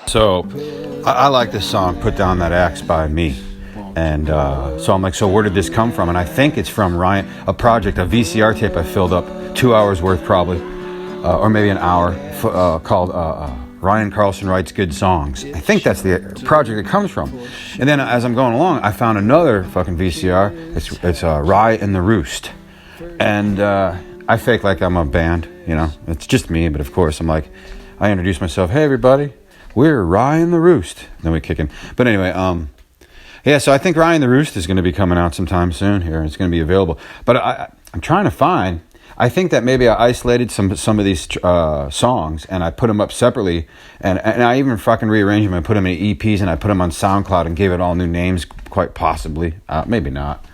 So I like this song, Put Down That Axe by Me. And so I'm like, so where did this come from? And I think it's from Ryan, a project, a VCR tape I filled up, 2 hours worth probably, or maybe an hour, called Ryan Carlson Writes Good Songs. I think that's the project it comes from. And then as I'm going along, I found another fucking VCR. It's Rye and the Roost. And I fake like I'm a band, you know. It's just me, but of course I'm like, I introduce myself, hey everybody, we're Rye and the Roost. Then we kick in. But anyway, yeah, so I think Rye and the Roost is going to be coming out sometime soon here. It's going to be available. But I'm trying to find, I think that maybe I isolated some of these songs and I put them up separately. And I even fucking rearranged them and put them in EPs and I put them on SoundCloud and gave it all new names, quite possibly. Maybe not.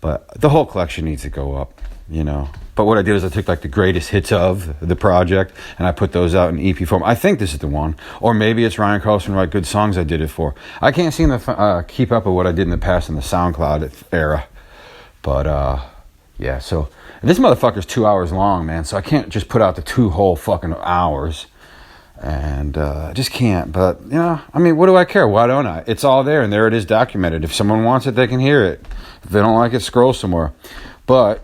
But the whole collection needs to go up, you know. But what I did is I took like the greatest hits of the project and I put those out in EP form. I think this is the one. Or maybe it's Ryan Carlson Write Good Songs I did it for. I can't seem to keep up with what I did in the past in the SoundCloud era. But yeah, so this motherfucker's 2 hours long, man. So I can't just put out the 2 whole fucking hours. And I just can't. But, you know, I mean, what do I care? Why don't I? It's all there and there it is documented. If someone wants it, they can hear it. If they don't like it, scroll somewhere. But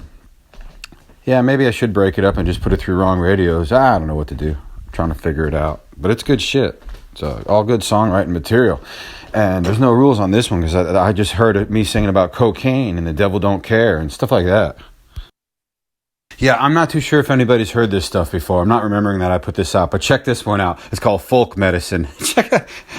yeah, maybe I should break it up and just put it through wrong radios. I don't know what to do. I'm trying to figure it out. But it's good shit. It's all good songwriting material. And there's no rules on this one because I just heard me singing about cocaine and the devil don't care and stuff like that. Yeah, I'm not too sure if anybody's heard this stuff before. I'm not remembering that I put this out, but check this one out. It's called Folk Medicine.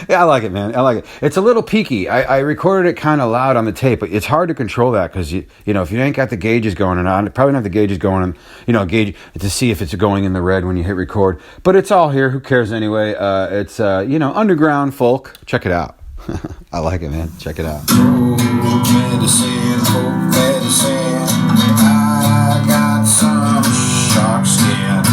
Yeah, I like it, man. I like it. It's a little peaky. I recorded it kind of loud on the tape, but it's hard to control that because, you know, if you ain't got the gauges going, and I probably don't have the gauges going, and, you know, gauge to see if it's going in the red when you hit record. But it's all here. Who cares anyway? It's, you know, underground folk. Check it out. I like it, man. Check it out. Folk medicine. I got some shark skin.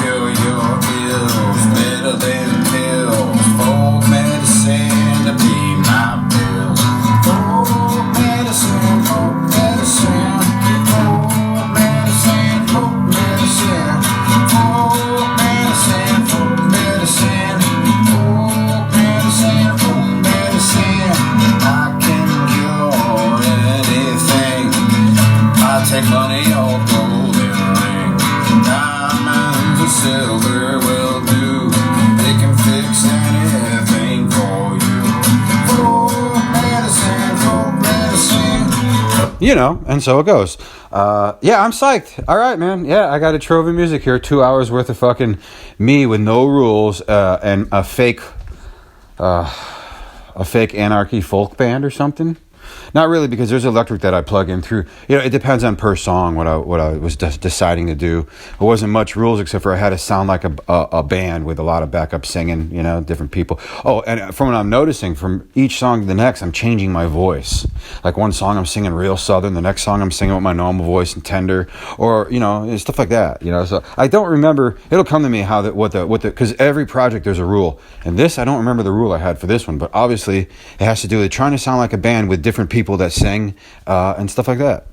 Cure your ills better than pills. Folk medicine to pay my bills. Folk medicine, folk medicine. Folk medicine, folk medicine. Folk medicine, folk medicine. Folk medicine, folk medicine. I can cure anything. I take money or golden ring. Diamonds and silver will do. They can fix anything for you. Folk medicine, folk medicine. You know, and so it goes. Yeah, I'm psyched. All right, man. Yeah, I got a trove of music here. 2 hours worth of fucking me with no rules and a fake anarchy folk band or something. Not really, because there's electric that I plug in through. You know, it depends on per song what I was deciding to do. There wasn't much rules except for I had to sound like a band with a lot of backup singing, you know, different people. Oh, and from what I'm noticing, from each song to the next, I'm changing my voice. Like one song I'm singing real southern, the next song I'm singing with my normal voice and tender, or, you know, stuff like that, you know. So I don't remember, it'll come to me how because every project there's a rule. And this, I don't remember the rule I had for this one, but obviously it has to do with trying to sound like a band with different people that sing and stuff like that.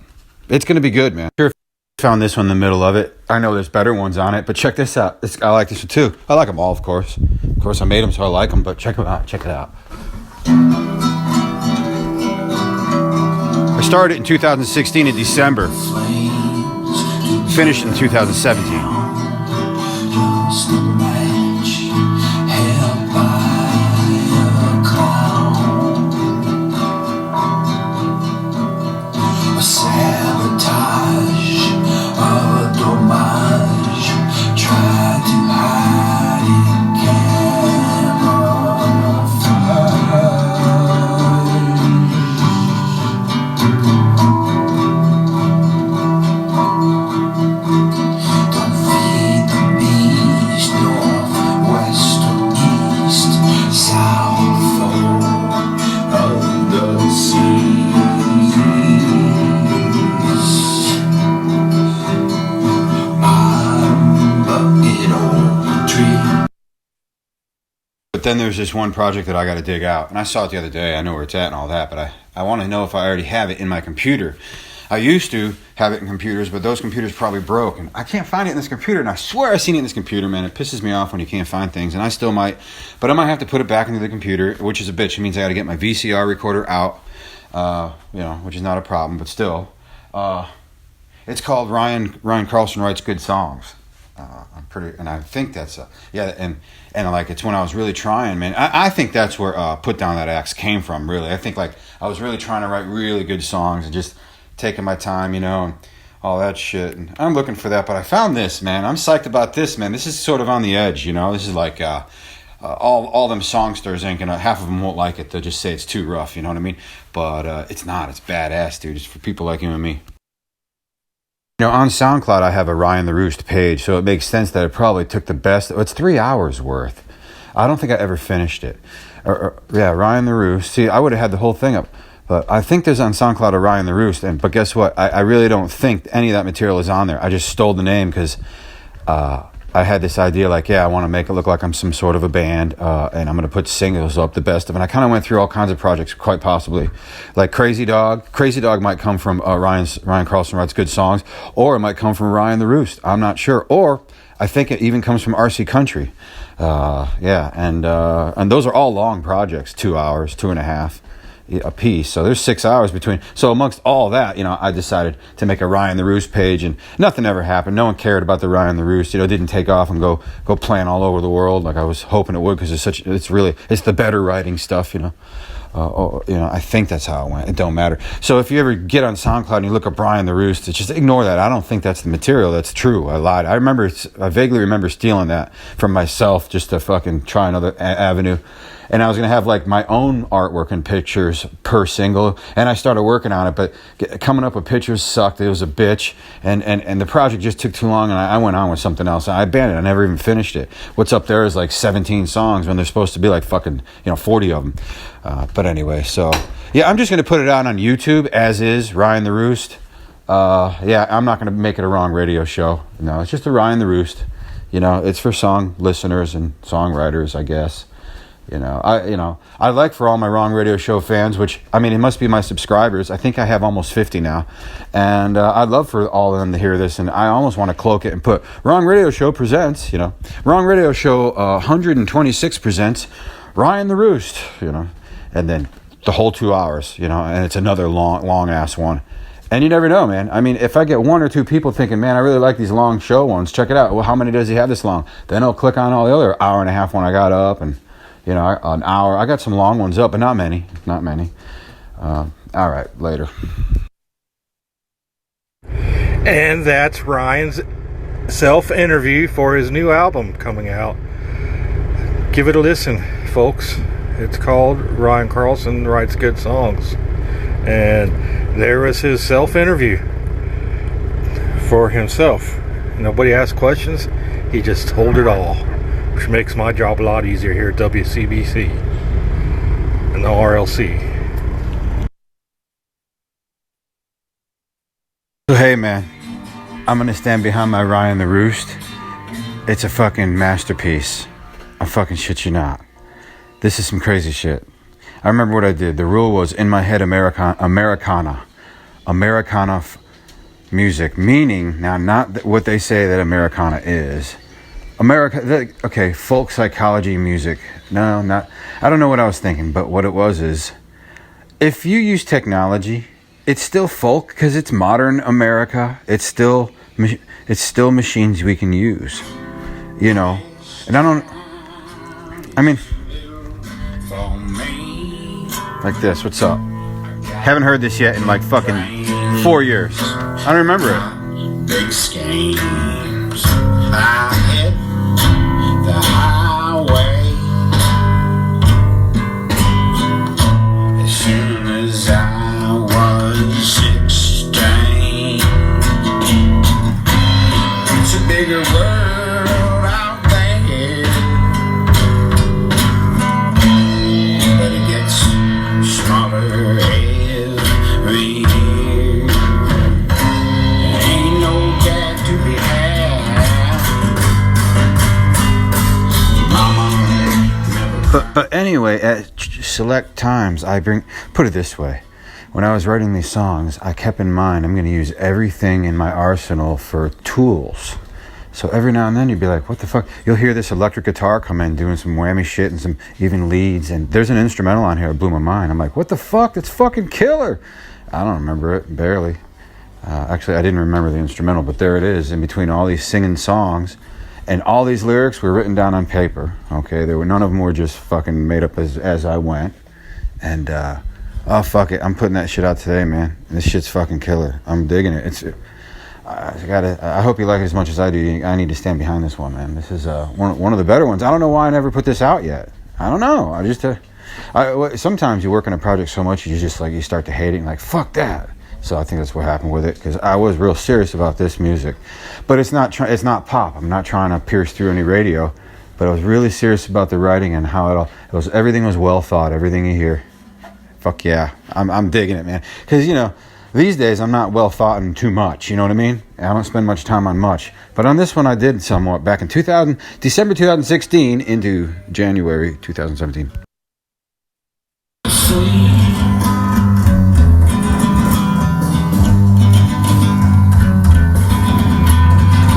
It's going to be good, man. Sure, found this one in the middle of it. I know there's better ones on it, but check this out. I like this one too. I like them all, of course. Of course, I made them, so I like them, but check them out. Check it out. I started in 2016 in December. Finished in 2017. But then there's this one project that I got to dig out, and I saw it the other day. I know where it's at and all that, but I want to know if I already have it in my computer. I used to have it in computers, but those computers probably broke, and I can't find it in this computer. And I swear I've seen it in this computer, man. It pisses me off when you can't find things, and I still might, but I might have to put it back into the computer, which is a bitch. It means I got to get my VCR recorder out, which is not a problem, but still. It's called Ryan Carlson Writes Good Songs. And I think that's and like it's when I was really trying, man. I think that's where Put Down That Axe came from, really. I think like I was really trying to write really good songs and just taking my time, and all that shit. And I'm looking for that, but I found this, man. I'm psyched about this, man. This is sort of on the edge, This is like all them songsters ain't gonna, half of them won't like it. They'll just say it's too rough, you know what I mean? But it's not. It's badass, dude. It's for people like you and me. On SoundCloud, I have a Ryan the Roost page, so it makes sense that it probably took the best. It's 3 hours worth. I don't think I ever finished it. Ryan the Roost. See, I would have had the whole thing up, but I think there's on SoundCloud a Ryan the Roost. But guess what? I really don't think any of that material is on there. I just stole the name because I had this idea, like, I want to make it look like I'm some sort of a band, and I'm going to put singles up, the best of it. And I kind of went through all kinds of projects, quite possibly. Like Crazy Dog. Crazy Dog might come from Ryan Carlson Writes Good Songs, or it might come from Ryan the Roost. I'm not sure. Or I think it even comes from RC Country. And those are all long projects, 2 hours, 2.5 a piece. So there's 6 hours between. So amongst all that, I decided to make a Ryan the Roost page, and nothing ever happened. No one cared about the Ryan the Roost. It didn't take off and go playing all over the world like I was hoping it would, because it's the better writing stuff, I think that's how it went. It don't matter. So if you ever get on SoundCloud and you look up Ryan the Roost, just ignore that. I don't think that's the material. That's true. I lied. I vaguely remember stealing that from myself just to fucking try another avenue. And I was going to have like my own artwork and pictures per single. And I started working on it, but coming up with pictures sucked. It was a bitch. And the project just took too long, and I went on with something else. I abandoned it. I never even finished it. What's up there is like 17 songs when there's supposed to be like fucking, 40 of them. But anyway, so I'm just going to put it out on YouTube as is, Ryan the Roost. I'm not going to make it a wrong radio show. No, it's just a Ryan the Roost. It's for song listeners and songwriters, I guess. I like for all my Wrong Radio Show fans, which, it must be my subscribers. I think I have almost 50 now. And I'd love for all of them to hear this. And I almost want to cloak it and put Wrong Radio Show presents, Wrong Radio Show 126 presents Ryan the Roost, and then the whole 2 hours, and it's another long ass one. And you never know, man. If I get one or two people thinking, man, I really like these long show ones, check it out. Well, how many does he have this long? Then I'll click on all the other hour and a half when I got up, and an hour. I got some long ones up, but not many. All right, later. And that's Ryan's self-interview for his new album coming out. Give it a listen, folks. It's called Ryan Carlson Writes Good Songs. And there was his self-interview for himself. Nobody asked questions. He just told it all, which makes my job a lot easier here at WCBC and the RLC. So hey, man, I'm gonna stand behind my Ryan the Roost. It's a fucking masterpiece. I fucking shit you not. This is some crazy shit. I remember what I did. The rule was, in my head, Americana music, meaning, now not what they say that Americana is. Folk psychology music. No, not. I don't know what I was thinking, but what it was is, if you use technology, it's still folk because it's modern America. It's still machines we can use, And like this. What's up? Haven't heard this yet in like fucking 4 years. I don't remember it. Big schemes. I hit the highway as soon as I was 16. It's a bigger world out there, but it gets smaller every year. Ain't no cat to be had. Mama never. But anyway, at select times, put it this way. when I was writing these songs, I kept in mind I'm going to use everything in my arsenal for tools. So every now and then you'd be like, what the fuck? You'll hear this electric guitar come in doing some whammy shit and some even leads. And there's an instrumental on here that blew my mind. I'm like, what the fuck? That's fucking killer. I don't remember it, barely. Actually, I didn't remember the instrumental, but there it is in between all these singing songs. And all these lyrics were written down on paper. Okay, none of them were just fucking made up as I went. And, oh, fuck it. I'm putting that shit out today, man. This shit's fucking killer. I'm digging it. I hope you like it as much as I do. I need to stand behind this one, man. This is one of the better ones. I don't know why I never put this out yet. I don't know. Sometimes you work on a project so much you just like you start to hate it and like fuck that. So I think that's what happened with it because I was real serious about this music, but it's not pop. I'm not trying to pierce through any radio, but I was really serious about the writing and how it was. Everything was well thought. Everything you hear, fuck yeah, I'm digging it, man. Because these days, I'm not well thought in too much, you know what I mean? I don't spend much time on much. But on this one, I did somewhat back in December 2016 into January 2017.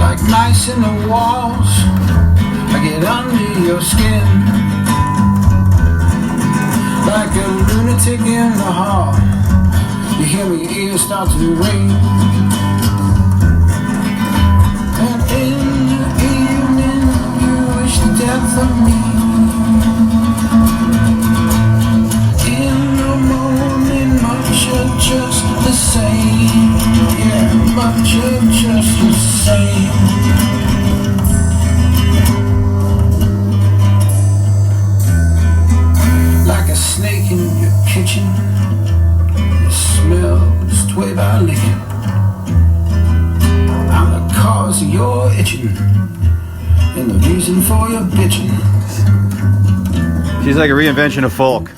Like mice in the walls, I get under your skin. Like a lunatic in the hall, you hear my ears start to ring. And in the evening you wish the death of me. In the morning much are just the same. Yeah, much are just the same. Like a snake in your kitchen, smells tway by licking. I'm the cause of your itching and the reason for your bitching. She's like a reinvention of folk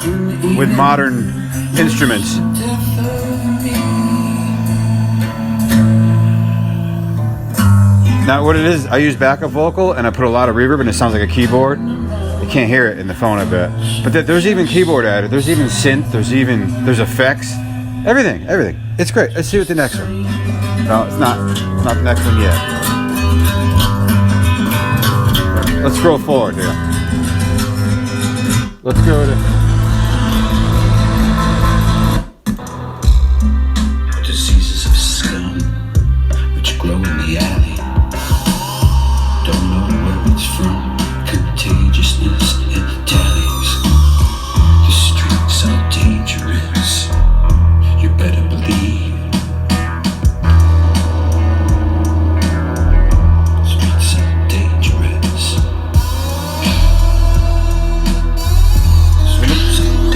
with modern instruments. Now what it is, I use backup vocal and I put a lot of reverb and it sounds like a keyboard. You can't hear it in the phone, I bet. But there's even keyboard added. There's even synth. There's effects. Everything. It's great. Let's see what the next one. No, it's not the next one yet. Let's scroll forward here. Let's go to diseases of scum which grow in the alley. Don't know where it's from. Contagious and tallies. The streets are dangerous. You better believe. Streets are dangerous.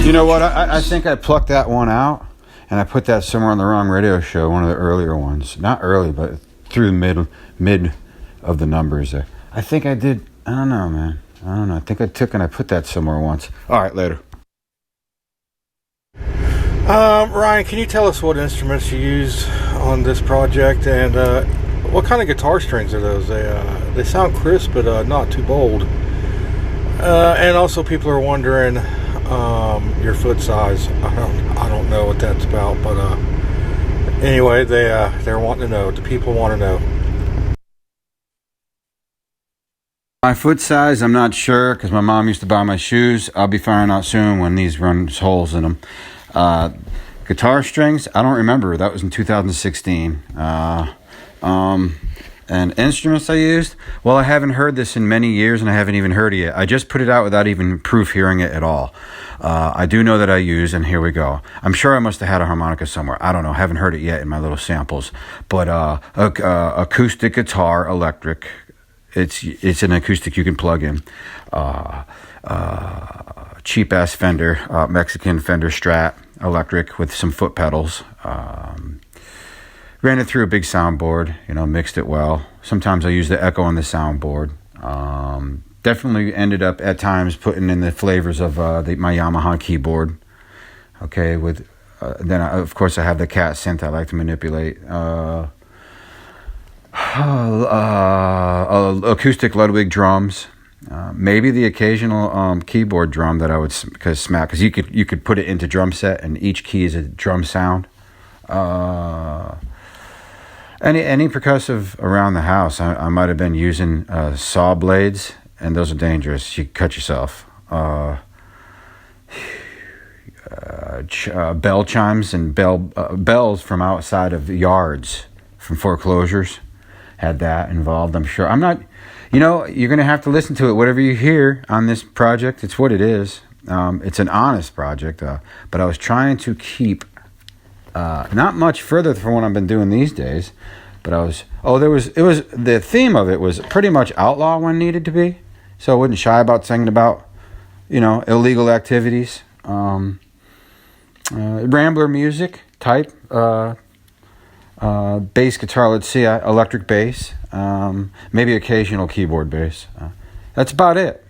You know what? I think I plucked that one out and I put that somewhere on the wrong radio show, one of the earlier ones. Not early, but through mid of the numbers there. I think I did. I don't know, man. I don't know. I think I took and I put that somewhere once. All right, later. Ryan, can you tell us what instruments you use on this project and what kind of guitar strings are those? They sound crisp, but not too bold. And also, people are wondering your foot size. I don't know what that's about, but anyway, they're wanting to know. The people want to know. My foot size, I'm not sure because my mom used to buy my shoes. I'll be finding out soon when these run holes in them. Guitar strings, I don't remember. That was in 2016. And instruments I used, well, I haven't heard this in many years and I haven't even heard it yet. I just put it out without even proof hearing it at all. I do know that I use, and here we go. I'm sure I must have had a harmonica somewhere. I don't know. Haven't heard it yet in my little samples. But acoustic guitar, electric. It's an acoustic you can plug in. Cheap ass Fender, Mexican Fender Strat electric with some foot pedals. Ran it through a big soundboard, mixed it well. Sometimes I use the echo on the soundboard. Definitely ended up at times putting in the flavors of my Yamaha keyboard. Okay, with then of course I have the Cat synth I like to manipulate. Acoustic Ludwig drums. Maybe the occasional keyboard drum that I would smack, because you could put it into drum set, and each key is a drum sound. Any percussive around the house. I might have been using saw blades, and those are dangerous. You cut yourself. Bell chimes and bells from outside of yards, from foreclosures, had that involved. I'm sure. I'm not. You're going to have to listen to it. Whatever you hear on this project, it's what it is. It's an honest project, but I was trying to keep not much further from what I've been doing these days. But the theme of it was pretty much outlaw when needed to be. So I wasn't shy about singing about, illegal activities. Rambler music type, bass guitar, let's see, electric bass, maybe occasional keyboard bass. That's about it.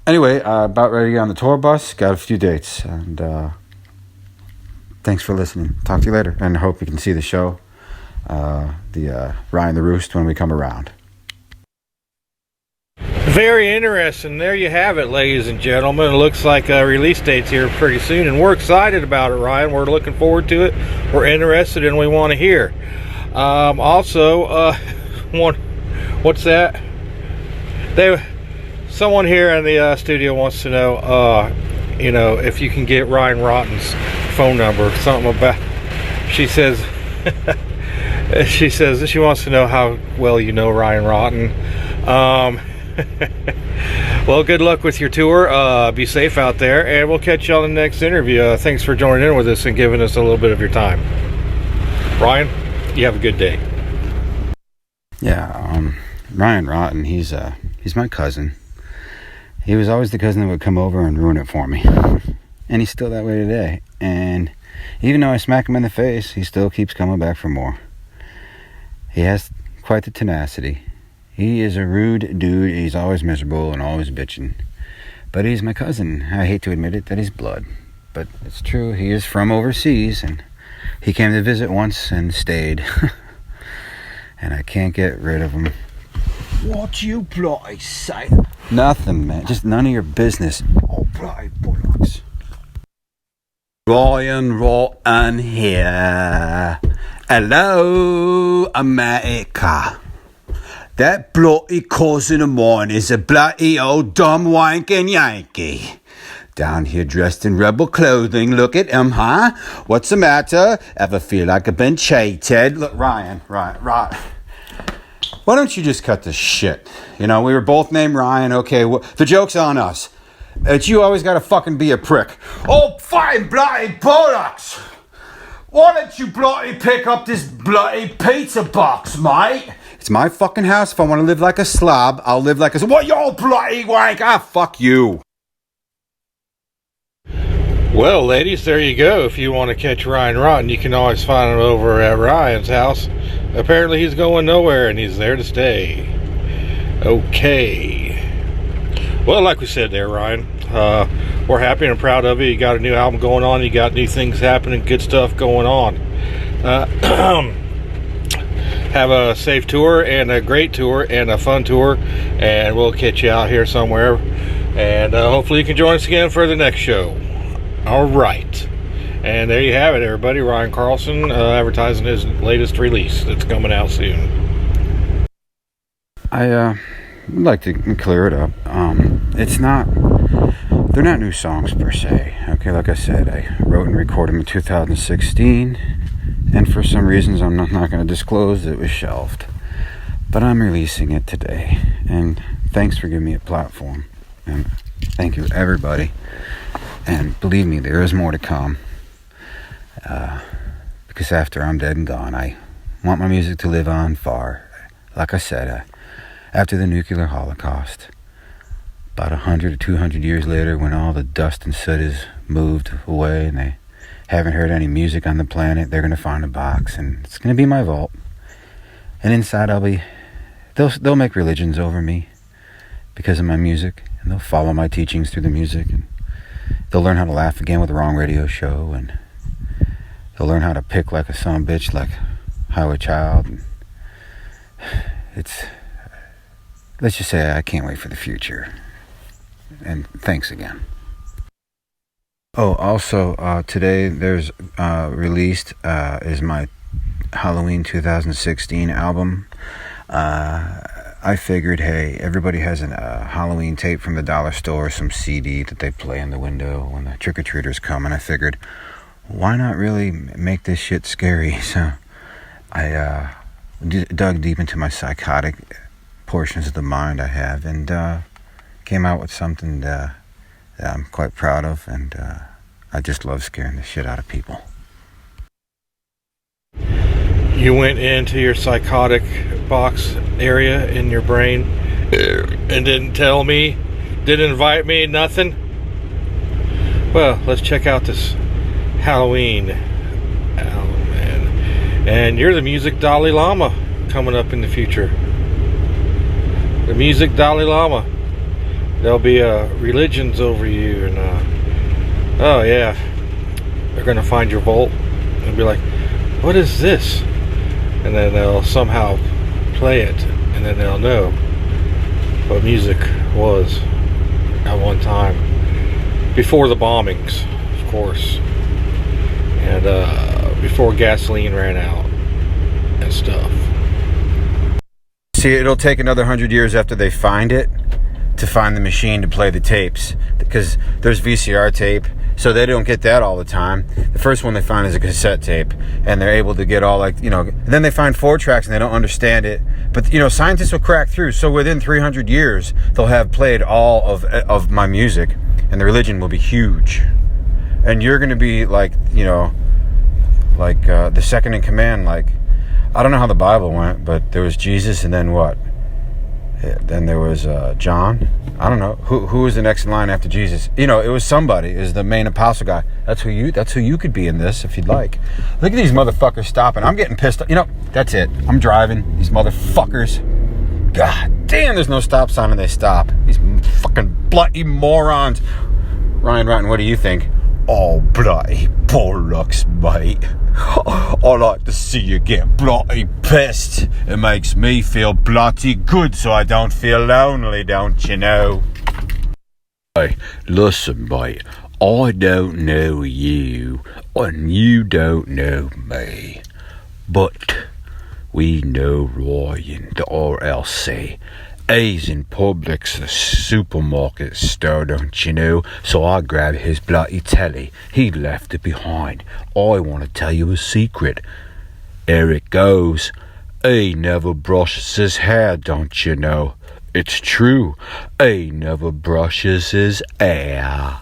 Anyway, about ready to get on the tour bus, got a few dates, and thanks for listening. Talk to you later, and hope you can see the show, the Ryan the Roost, when we come around. Very interesting. There you have it, ladies and gentlemen. It looks like a release date's here pretty soon, and we're excited about it, Ryan. We're looking forward to it. We're interested, and we want to hear. Also, what's that? Someone here in the studio wants to know, if you can get Ryan Rotten's phone number. Something about. She says. She wants to know how well you know Ryan Rotten. Well, good luck with your tour. Be safe out there, and we'll catch you on the next interview. Thanks for joining in with us and giving us a little bit of your time. Ryan, you have a good day. Yeah, Ryan Rotten, he's my cousin. He was always the cousin that would come over and ruin it for me. And he's still that way today. And even though I smack him in the face, he still keeps coming back for more. He has quite the tenacity. He is a rude dude. He's always miserable and always bitching. But he's my cousin. I hate to admit it, that he's blood. But it's true, he is from overseas, and he came to visit once and stayed. And I can't get rid of him. What you bloody say? Nothing, man. Just none of your business. Oh, bloody bollocks. Ryan Rotten here. Hello, America. That bloody cousin of mine is a bloody old dumb wanking Yankee. Down here dressed in rebel clothing. Look at him, huh? What's the matter? Ever feel like I've been cheated? Look, Ryan. Why don't you just cut this shit? We were both named Ryan. Okay, the joke's on us. It's you always gotta fucking be a prick. Oh, fine bloody bollocks! Why don't you bloody pick up this bloody pizza box, mate? It's my fucking house. If I want to live like a slob, I'll live like a... What, you old bloody wank? Ah, fuck you. Well, ladies, there you go. If you want to catch Ryan Rotten, you can always find him over at Ryan's house. Apparently he's going nowhere, and he's there to stay. Okay. Well, like we said there, Ryan, we're happy and proud of you. You got a new album going on. You got new things happening, good stuff going on. Have a safe tour and a great tour and a fun tour, and we'll catch you out here somewhere, and hopefully you can join us again for the next show. All right, and there you have it, everybody. Ryan Carlson advertising his latest release that's coming out soon. I would like to clear it up. They're not new songs per se. Okay, like I said, I wrote and recorded them in 2016. And for some reasons I'm not going to disclose, it was shelved. But I'm releasing it today. And thanks for giving me a platform. And thank you, everybody. And believe me, there is more to come. Because after I'm dead and gone, I want my music to live on far. Like I said, after the nuclear holocaust, about 100 or 200 years later, when all the dust and soot is moved away and they haven't heard any music on the planet, they're going to find a box, and it's going to be my vault. And inside they'll make religions over me because of my music, and they'll follow my teachings through the music, and they'll learn how to laugh again with the wrong radio show, and they'll learn how to pick like a son of a bitch, like Highway Child. And let's just say I can't wait for the future. And thanks again. Oh, also, today there's released is my Halloween 2016 album. I figured, hey, everybody has a Halloween tape from the dollar store, some CD that they play in the window when the trick-or-treaters come, and I figured, why not really make this shit scary? So I dug deep into my psychotic portions of the mind I have, and came out with something that I'm quite proud of, and I just love scaring the shit out of people. You went into your psychotic box area in your brain and didn't tell me, didn't invite me, nothing? Well, let's check out this Halloween album, man. And you're the music Dalai Lama coming up in the future. The music Dalai Lama. There'll be religions over you, and oh yeah, they're gonna find your vault and be like, what is this? And then they'll somehow play it, and then they'll know what music was at one time, before the bombings, of course, and before gasoline ran out and stuff. See, it'll take another 100 years after they find it to find the machine to play the tapes, because there's VCR tape, so they don't get that all the time. The first one they find is a cassette tape, and they're able to get all, like, then they find 4 tracks and they don't understand it, but scientists will crack through, so within 300 years they'll have played all of my music, and the religion will be huge, and you're going to be like, the second in command. Like, I don't know how the Bible went, but there was Jesus, and then what? Then there was John. I don't know who was the next in line after Jesus. It was somebody. It was the main apostle guy. That's who you could be in this if you'd like. Look at these motherfuckers stopping. I'm getting pissed. That's it. I'm driving. These motherfuckers. God damn, there's no stop sign and they stop. These fucking bloody morons. Ryan Rotten, what do you think? Oh, bloody bollocks, mate. I like to see you get bloody pissed. It makes me feel bloody good, so I don't feel lonely, don't you know? Hey, listen, mate. I don't know you, and you don't know me. But we know Ryan, the Rlc. He's in Publix, the supermarket store, don't you know? So I grabbed his bloody telly. He left it behind. I want to tell you a secret. There it goes. He never brushes his hair, don't you know? It's true. He never brushes his hair.